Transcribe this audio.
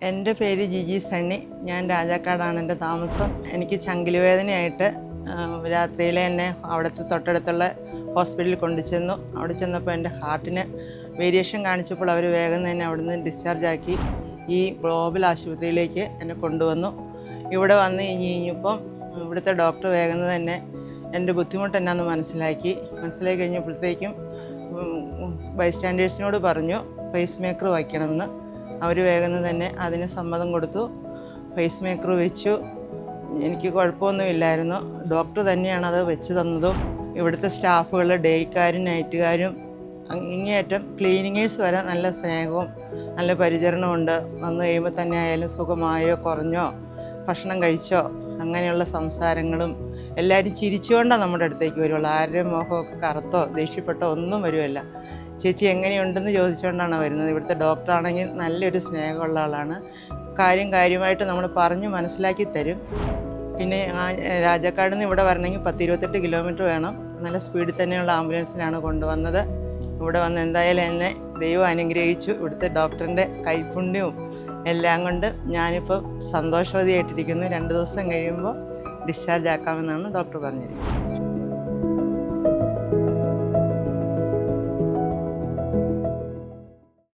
എൻ്റെ പേര് ജിജി സണ്ണി. ഞാൻ രാജാക്കാടാണ് എൻ്റെ താമസം. എനിക്ക് ചങ്കില് വേദനയായിട്ട് രാത്രിയിൽ എന്നെ അവിടുത്തെ തൊട്ടടുത്തുള്ള ഹോസ്പിറ്റലിൽ കൊണ്ടുചെന്നു. അവിടെ ചെന്നപ്പോൾ എൻ്റെ ഹാർട്ടിന് വേരിയേഷൻ കാണിച്ചപ്പോൾ അവർ വേഗം തന്നെ അവിടുന്ന് ഡിസ്ചാർജ് ആക്കി ഈ ഗ്ലോബൽ ആശുപത്രിയിലേക്ക് എന്നെ കൊണ്ടുവന്നു. ഇവിടെ വന്ന് കഴിഞ്ഞപ്പം ഇവിടുത്തെ ഡോക്ടർ വേഗം തന്നെ എൻ്റെ ബുദ്ധിമുട്ട് എന്നാന്ന് മനസ്സിലാക്കി കഴിഞ്ഞപ്പോഴത്തേക്കും ബൈസ്റ്റാൻഡേഴ്സിനോട് പറഞ്ഞു പേസ് മേക്കർ വയ്ക്കണമെന്ന്. അവർ വേഗം തന്നെ അതിന് സമ്മതം കൊടുത്തു. പേസ് മേക്കർ വെച്ചു. എനിക്ക് കുഴപ്പമൊന്നുമില്ലായിരുന്നു. ഡോക്ടർ തന്നെയാണ് അത് വെച്ച് തന്നതും. ഇവിടുത്തെ സ്റ്റാഫുകൾ ഡേയ്ക്കാരും നൈറ്റുകാരും ഇങ്ങേയറ്റം ക്ലീനിങ്ങേഴ്സ് വരെ നല്ല സ്നേഹവും നല്ല പരിചരണമുണ്ട്. വന്നു കഴിയുമ്പോൾ തന്നെ ആയാലും സുഖമായോ കുറഞ്ഞോ ഭക്ഷണം കഴിച്ചോ അങ്ങനെയുള്ള സംസാരങ്ങളും എല്ലാവരും ചിരിച്ചുകൊണ്ടാണ് നമ്മുടെ അടുത്തേക്ക് വരുള്ളൂ. ആരുടെയും മുഖമൊക്കെ കറുത്തോ ദേഷ്യപ്പെട്ടോ ഒന്നും വരുമല്ല. ചേച്ചി എങ്ങനെയുണ്ടെന്ന് ചോദിച്ചുകൊണ്ടാണ് വരുന്നത്. ഇവിടുത്തെ ഡോക്ടറാണെങ്കിൽ നല്ലൊരു സ്നേഹമുള്ള ആളാണ്. കാര്യമായിട്ട് നമ്മൾ പറഞ്ഞ് മനസ്സിലാക്കി തരും. പിന്നെ രാജാക്കാട് നിന്ന് ഇവിടെ വരണമെങ്കിൽ 10-28 കിലോമീറ്റർ വേണം. നല്ല സ്പീഡിൽ തന്നെയുള്ള ആംബുലൻസിലാണ് കൊണ്ടുവന്നത്. ഇവിടെ വന്ന് എന്തായാലും എന്നെ ദൈവം അനുഗ്രഹിച്ചു. ഇവിടുത്തെ ഡോക്ടറിൻ്റെ കൈപുണ്യവും എല്ലാം കൊണ്ട് ഞാനിപ്പോൾ സന്തോഷവതിയായിട്ടിരിക്കുന്നു. 2 ദിവസം കഴിയുമ്പോൾ ഡിസ്ചാർജ് ആക്കാമെന്നാണ് ഡോക്ടർ പറഞ്ഞിരിക്കുന്നത്.